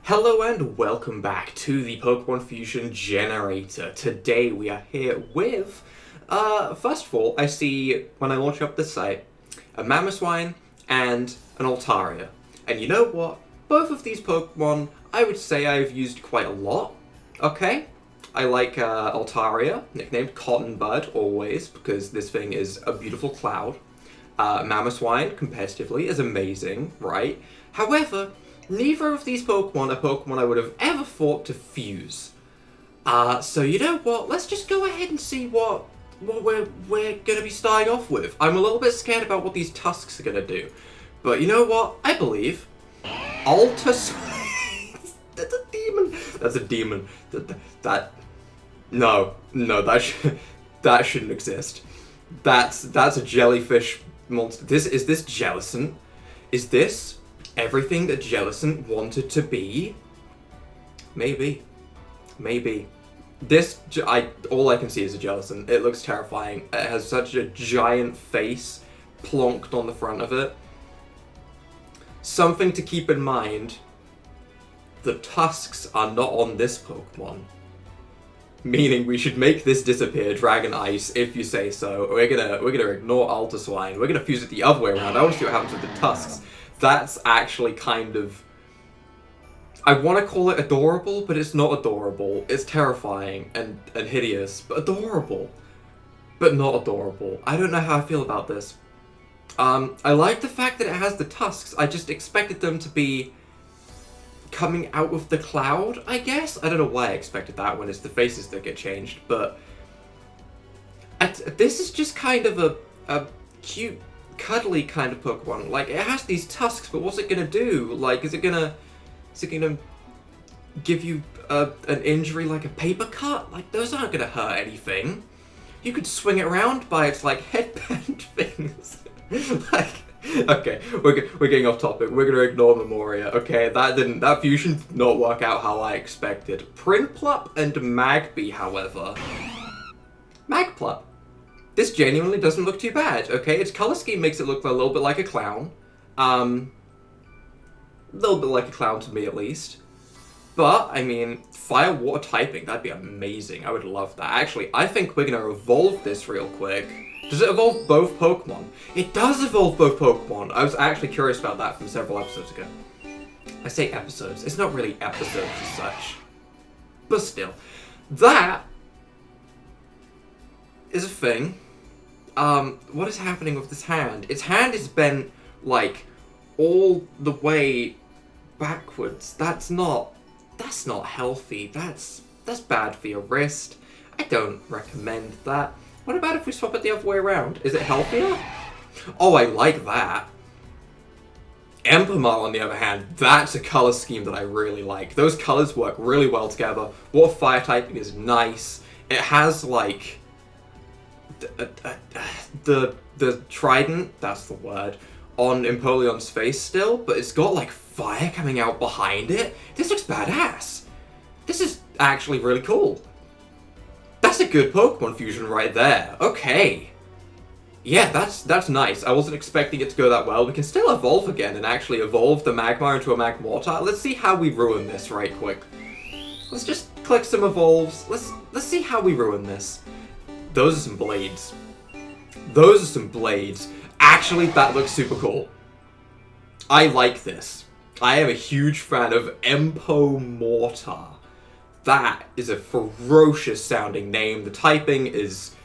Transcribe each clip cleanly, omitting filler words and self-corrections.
Hello and welcome back to the Pokemon Fusion Generator. Today we are here with, first of all, I see, when I launch up this site, a Mamoswine and an Altaria. And you know what? Both of these Pokemon, I would say I've used quite a lot, okay? I like Altaria, nicknamed Cotton Bud, always, because this thing is a beautiful cloud. Mamoswine, competitively, is amazing, right? However, neither of these Pokemon are Pokemon I would have ever thought to fuse. So you know what? Let's just go ahead and see what we're gonna be starting off with. I'm a little bit scared about what these tusks are gonna do, but you know what? I believe Altaria. That's a demon. That's a demon. That shouldn't exist. That's a jellyfish monster. Is this Jellicent? Is this everything that Jellicent wanted to be? Maybe. All I can see is a Jellicent. It looks terrifying. It has such a giant face plonked on the front of it. Something to keep in mind, the tusks are not on this Pokemon. Meaning we should make this disappear, Dragon Ice, if you say so. We're gonna ignore Altaswine. We're gonna fuse it the other way around. I want to see what happens with the tusks. That's actually kind of... I want to call it adorable, but it's not adorable. It's terrifying and hideous, but adorable. But not adorable. I don't know how I feel about this. I like the fact that it has the tusks. I just expected them to be coming out of the cloud, I guess? I don't know why I expected that when it's the faces that get changed, but... this is just kind of a cute, cuddly kind of Pokemon. Like, it has these tusks, but what's it gonna do? Like, is it gonna give you an injury like a paper cut? Like, those aren't gonna hurt anything. You could swing it around by its, like, headband things. Like, okay, we're getting off topic. We're gonna ignore Memoria. Okay, that fusion did not work out how I expected. Prinplup and Magby, however. Magplup. This genuinely doesn't look too bad, okay? Its color scheme makes it look a little bit like a clown. A little bit like a clown to me, at least. But, I mean, fire water typing, that'd be amazing. I would love that. Actually, I think we're gonna evolve this real quick. Does it evolve both Pokemon? It does evolve both Pokemon! I was actually curious about that from several episodes ago. I say episodes. It's not really episodes as such. But still. That is a thing. What is happening with this hand? Its hand is bent, like, all the way backwards. That's not healthy. That's bad for your wrist. I don't recommend that. What about if we swap it the other way around? Is it healthier? Oh, I like that. Empomar, on the other hand, that's a color scheme that I really like. Those colors work really well together. Water fire typing is nice. It has, like, the trident, that's the word, on Empoleon's face still, but it's got, like, fire coming out behind it. This looks badass. This is actually really cool. That's a good Pokemon fusion right there. Okay. Yeah, that's nice. I wasn't expecting it to go that well. We can still evolve again and actually evolve the Magmar into a Magmortar. Let's see how we ruin this right quick. Let's just click some evolves. Let's see how we ruin this. Those are some blades. Those are some blades. Actually, that looks super cool. I like this. I am a huge fan of Empomortar. That is a ferocious sounding name. The typing is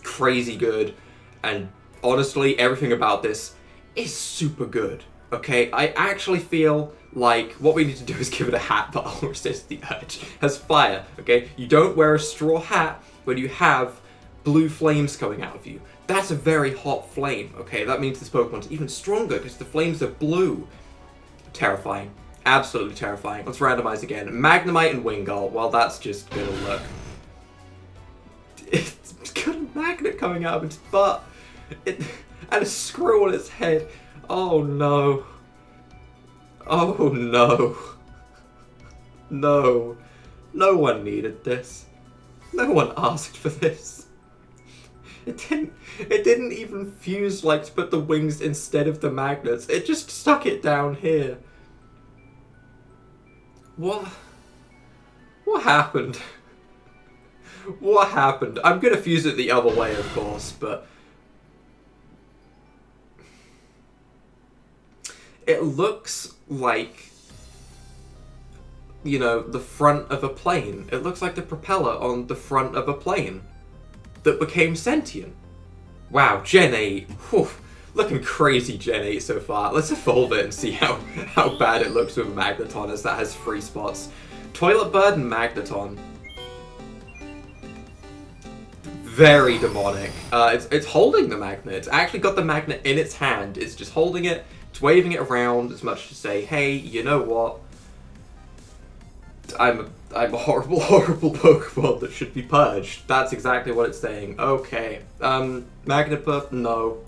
crazy good. And honestly, everything about this is super good. Okay, I actually feel like what we need to do is give it a hat that will resist the urge. It has fire, okay? You don't wear a straw hat when you have blue flames coming out of you. That's a very hot flame, okay? That means this Pokemon's even stronger because the flames are blue. Terrifying. Absolutely terrifying. Let's randomize again. Magnemite and Wingull. Well, that's just gonna look... It's got a magnet coming out of its butt. And a screw on its head. Oh no. Oh no. No. No one needed this. No one asked for this. It didn't even fuse, like, to put the wings instead of the magnets. It just stuck it down here. What? What happened? What happened? I'm gonna fuse it the other way, of course, but... It looks like, you know, the front of a plane. It looks like the propeller on the front of a plane that became sentient. Wow, Gen 8. Whew. Looking crazy Gen 8 so far. Let's evolve it and see how bad it looks with Magneton, as that has 3 spots. Toilet Bird and Magneton. Very demonic. It's holding the magnet. It's actually got the magnet in its hand. It's just holding it. It's waving it around as much to say, hey, you know what? I'm a horrible, horrible Pokemon that should be purged. That's exactly what it's saying. Okay. Magnipuff, no.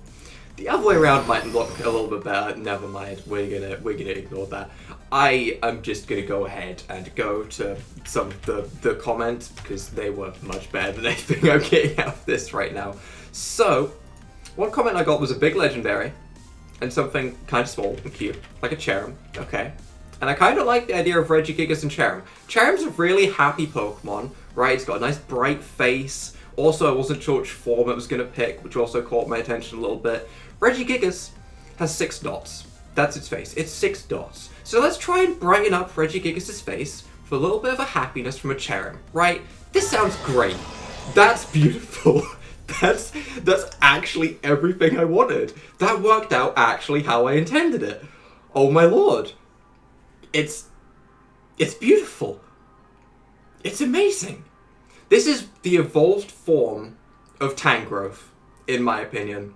The other way around might look a little bit better. Never mind. We're gonna ignore that. I am just gonna go ahead and go to some of the comments because they were much better than anything I'm getting out of this right now. So, one comment I got was a big legendary and something kind of small and cute, like a Cherrim. Okay. And I kind of like the idea of Regigigas and Cherrim. Cherrim's a really happy Pokemon, right? It's got a nice bright face. Also, I wasn't sure which form it was going to pick, which also caught my attention a little bit. Regigigas has 6 dots. That's its face. It's 6 dots. So let's try and brighten up Regigigas' face for a little bit of a happiness from a Cherrim, right? This sounds great. That's beautiful. That's actually everything I wanted. That worked out actually how I intended it. Oh my lord. It's beautiful. It's amazing. This is the evolved form of Tangrowth, in my opinion.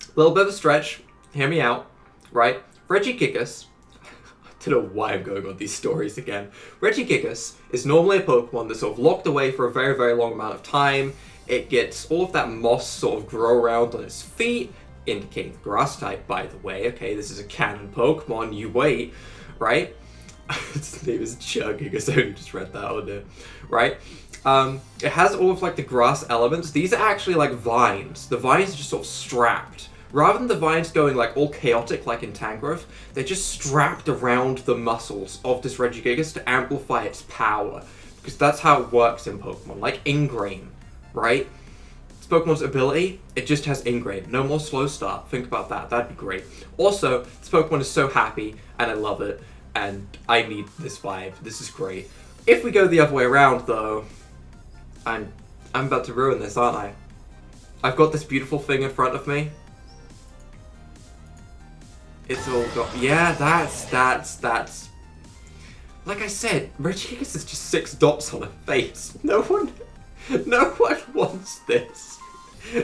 A little bit of a stretch. Hear me out, right? Regigigas. I don't know why I'm going on these stories again. Regigigas is normally a Pokemon that's sort of locked away for a very, very long amount of time. It gets all of that moss sort of grow around on its feet, indicating the grass type, by the way. Okay, this is a canon Pokemon, you wait, right? Its name is Chergigas, I only just read that on there, right? It has all of like the grass elements. These are actually like vines. The vines are just sort of strapped. Rather than the vines going like all chaotic like in Tangrowth, they're just strapped around the muscles of this Regigigas to amplify its power. Because that's how it works in Pokemon, like Ingrain, right? This Pokemon's ability, it just has Ingrain. No more slow start. Think about that. That'd be great. Also, this Pokemon is so happy, and I love it, and I need this vibe. This is great. If we go the other way around, though, I'm about to ruin this, aren't I? I've got this beautiful thing in front of me. It's all got... Yeah, that's... Like I said, Regigigas is just 6 dots on a face. No one wants this.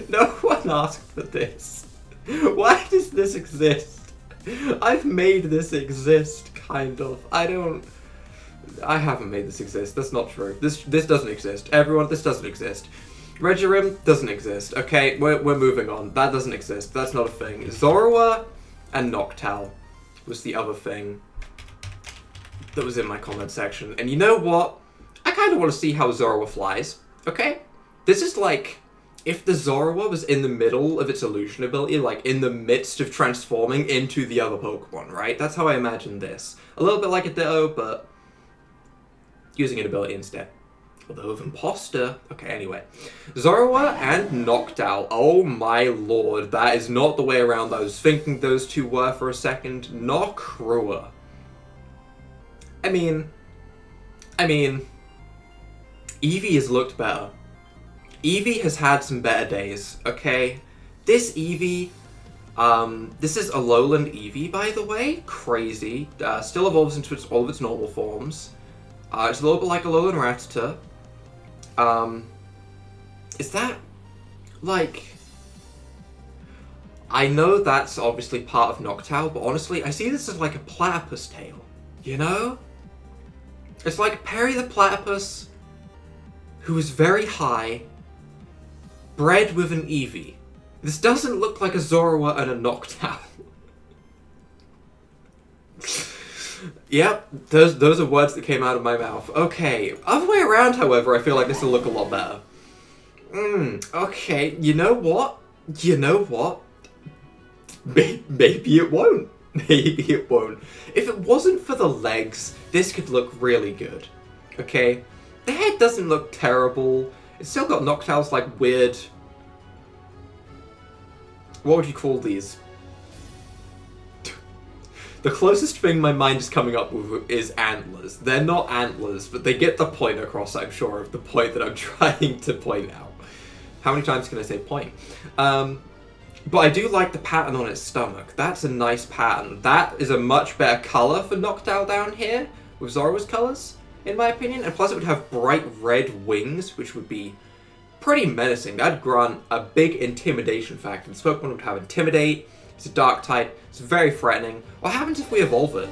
No one asked for this. Why does this exist? I've made this exist, kind of. I haven't made this exist. That's not true. This doesn't exist. Everyone, this doesn't exist. Regirim doesn't exist. Okay, we're moving on. That doesn't exist. That's not a thing. Zoroark and Noctowl was the other thing that was in my comment section. And you know what? I kind of want to see how Zoroark flies. Okay? This is like if the Zoroark was in the middle of its illusion ability, like in the midst of transforming into the other Pokemon, right? That's how I imagine this. A little bit like a Ditto, but using an ability instead. Although of Imposter. Okay, anyway. Zoroark and Noctowl. Oh my lord, that is not the way around. I was thinking those two were for a second. Nocrua. I mean, Eevee has looked better. Eevee has had some better days, okay? This Eevee, this is a Lowland Eevee, by the way. Crazy. Still evolves into all of its normal forms. It's a little bit like a Lowland Rattata. Is that, like... I know that's obviously part of Noctowl, but honestly, I see this as like a platypus tail, you know? It's like Perry the Platypus, who is very high, bred with an Eevee. This doesn't look like a Zoroark and a Noctowl. Yep, those are words that came out of my mouth. Okay, other way around, however, I feel like this will look a lot better. Okay, you know what? Maybe it won't. Maybe it won't. If it wasn't for the legs, this could look really good. Okay? The head doesn't look terrible. It's still got Noctowl's like weird... What would you call these? The closest thing my mind is coming up with is antlers. They're not antlers, but they get the point across, I'm sure, of the point that I'm trying to point out. How many times can I say point? But I do like the pattern on its stomach. That's a nice pattern. That is a much better colour for Noctowl down here, with Zoroark's colours, in my opinion. And plus it would have bright red wings, which would be pretty menacing. That'd grant a big intimidation factor. This Pokemon would have Intimidate. It's a dark type. It's very threatening. What happens if we evolve it?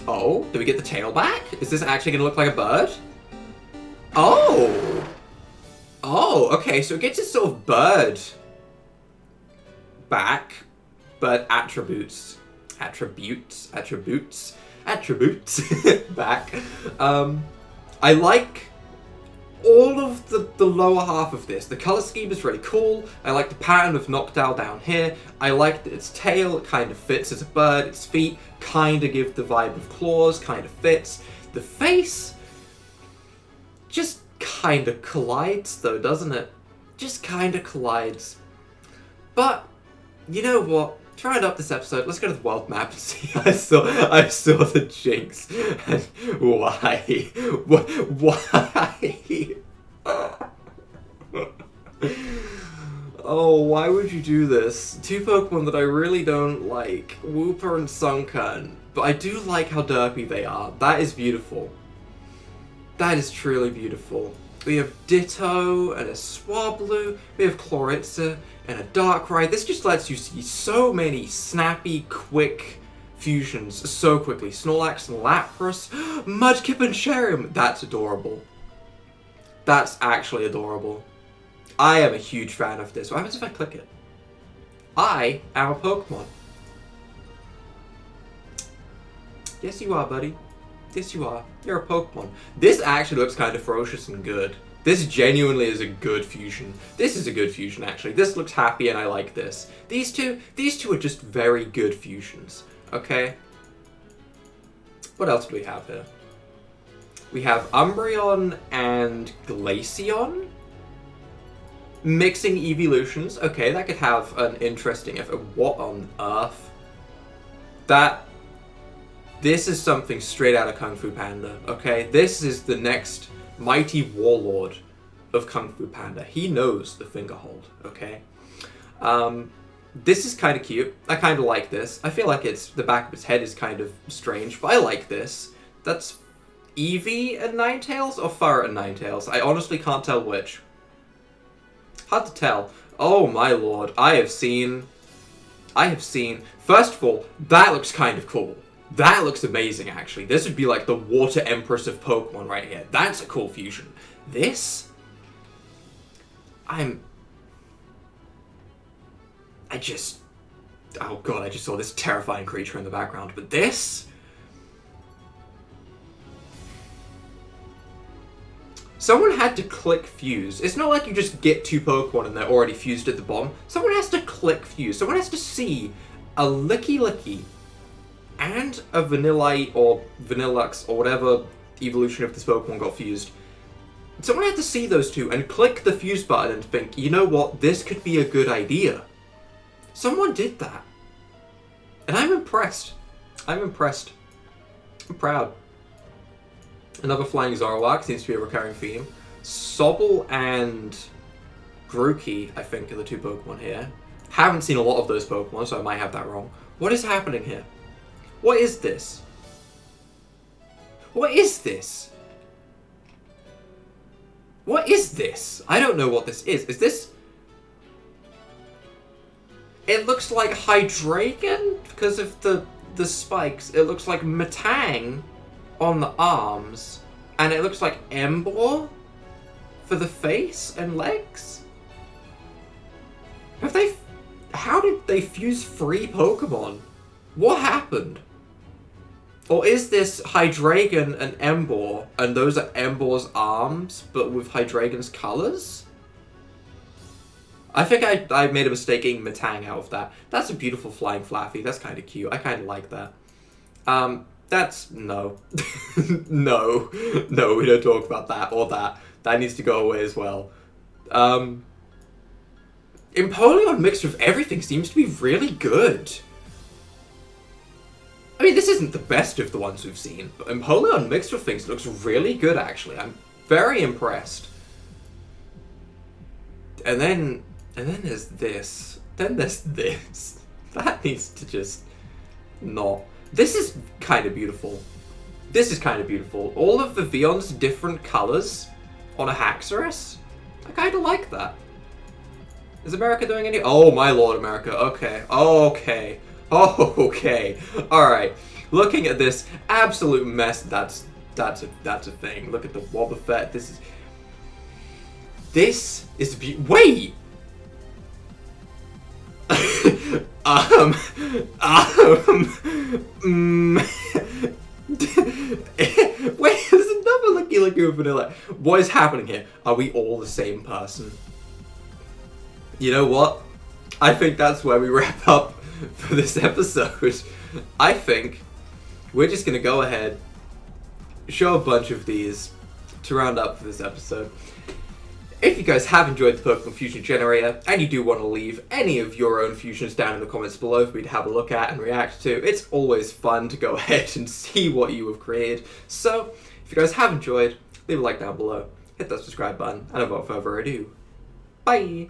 Oh, do we get the tail back? Is this actually going to look like a bird? Oh! Oh, okay, so it gets its sort of bird back, but attributes back. I like all of the lower half of this. The color scheme is really cool. I like the pattern of Noctowl down here. I like that its tail kind of fits as a bird. Its feet kind of give the vibe of claws, kind of fits. The face just kind of collides though, doesn't it? Just kind of collides. But you know what? To round up this episode, let's go to the world map and see. I saw the jinx. And why? Why? Oh, why would you do this? Two Pokemon that I really don't like. Wooper and Sunkern. But I do like how derpy they are. That is beautiful. That is truly beautiful. We have Ditto and a Swablu. We have Chloritza and a Darkrai. This just lets you see so many snappy, quick fusions so quickly. Snorlax and Lapras. Mudkip and Cherrim. That's adorable. That's actually adorable. I am a huge fan of this. What happens if I click it? I am a Pokemon. Yes, you are, buddy. Yes, you are. You're a Pokemon. This actually looks kind of ferocious and good. This genuinely is a good fusion. This is a good fusion, actually. This looks happy, and I like this. These two are just very good fusions. Okay? What else do we have here? We have Umbreon and Glaceon. Mixing evolutions. Okay, that could have an interesting effect. What on earth? This is something straight out of Kung Fu Panda, okay? This is the next mighty warlord of Kung Fu Panda. He knows the finger hold, okay? This is kind of cute. I kind of like this. I feel like the back of its head is kind of strange, but I like this. That's Eevee and Ninetales or Furret and Ninetales? I honestly can't tell which. Hard to tell. Oh my lord, I have seen... First of all, that looks kind of cool. That looks amazing, actually. This would be like the Water Empress of Pokemon right here. That's a cool fusion. This... Oh god, I just saw this terrifying creature in the background. But this... Someone had to click fuse. It's not like you just get two Pokemon and they're already fused at the bottom. Someone has to click fuse. Someone has to see a Licky and a Vanillite or Vanillux or whatever evolution of this Pokemon got fused. Someone had to see those two and click the fuse button and think, you know what, this could be a good idea. Someone did that. And I'm impressed. I'm impressed. I'm proud. Another flying Zoroark seems to be a recurring theme. Sobble and Grookey, I think, are the two Pokemon here. Haven't seen a lot of those Pokemon, so I might have that wrong. What is happening here? What is this? What is this? What is this? I don't know what this is. Is this... It looks like Hydreigon because of the spikes. It looks like Metang on the arms. And it looks like Emboar for the face and legs. How did they fuse 3 Pokemon? What happened? Or is this Hydreigon and Emboar, and those are Emboar's arms, but with Hydreigon's colours? I think I made a mistake getting Matang out of that. That's a beautiful flying Flaffy. That's kind of cute. I kind of like that. That's... no. No. No, we don't talk about that or that. That needs to go away as well. Empoleon mixed with everything seems to be really good. I mean, this isn't the best of the ones we've seen, but Empoleon mixed with things looks really good, actually. I'm very impressed. And then there's this. Then there's this. That needs to just not. This is kind of beautiful. This is kind of beautiful. All of the Vion's different colors on a Haxorus. I kind of like that. Is America doing any? Oh my lord, America. Okay. Okay. Okay. All right. Looking at this absolute mess. That's a thing. Look at the Wobbuffet. This is wait. Wait, there's another Lucky Lagoon Vanilla. What is happening here? Are we all the same person? You know what? I think that's where we wrap up for this episode. I think we're just gonna go ahead, show a bunch of these to round up for this episode. If you guys have enjoyed the Pokemon Fusion Generator, and you do want to leave any of your own fusions down in the comments below for me to have a look at and react to, it's always fun to go ahead and see what you have created. So, if you guys have enjoyed, leave a like down below, hit that subscribe button, and without further ado, bye!